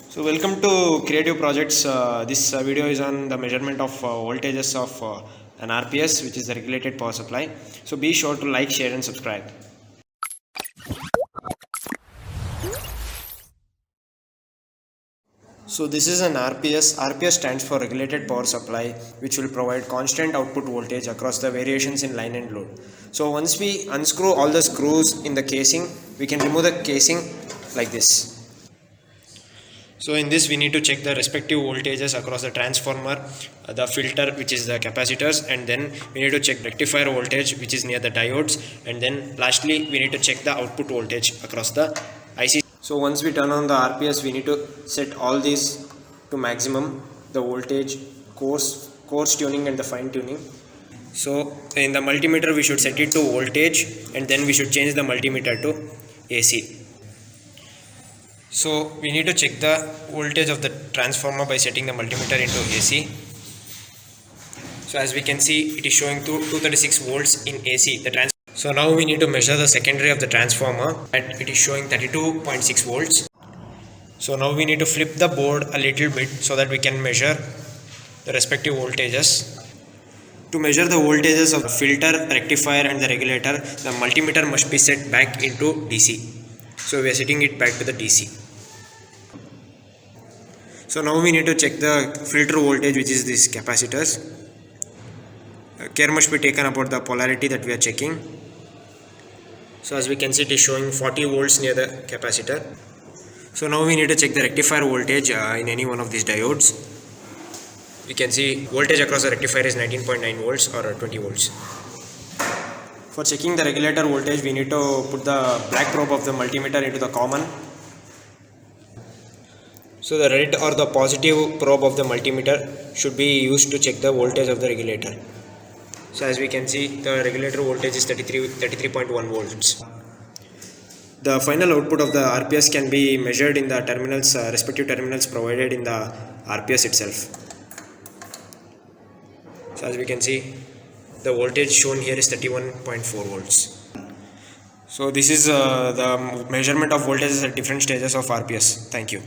So welcome to Creative Projects. This video is on the measurement of voltages of an RPS, which is the regulated power supply. So be sure to like, share and subscribe. So this is an RPS. RPS stands for regulated power supply, which will provide constant output voltage across the variations in line and load. So once we unscrew all the screws in the casing, we can remove the casing like this. So in this we need to check the respective voltages across the transformer, the filter which is the capacitors, and then we need to check rectifier voltage which is near the diodes, and then lastly we need to check the output voltage across the IC. So once we turn on the RPS, we need to set all these to maximum, the voltage, coarse tuning and the fine tuning. So in the multimeter we should set it to voltage, and then we should change the multimeter to AC. So we need to check the voltage of the transformer by setting the multimeter into AC. So as we can see, it is showing 236 volts in AC. So now we need to measure the secondary of the transformer, and it is showing 32.6 volts. So now we need to flip the board a little bit so that we can measure the respective voltages. To measure the voltages of the filter, rectifier and the regulator, the multimeter must be set back into DC. So we are setting it back to the DC. So now we need to check the filter voltage, which is these capacitors. Care must be taken about the polarity that we are checking. So as we can see, it is showing 40 volts near the capacitor. So now we need to check the rectifier voltage in any one of these diodes. We can see voltage across the rectifier is 19.9 volts or 20 volts. For checking the regulator voltage, we need to put the black probe of the multimeter into the common. So the red or the positive probe of the multimeter should be used to check the voltage of the regulator. So as we can see, the regulator voltage is 33.1 volts. The final output of the RPS can be measured in the terminals, respective terminals provided in the RPS itself. So as we can see, the voltage shown here is 31.4 volts. So this is the measurement of voltages at different stages of RPS. Thank you.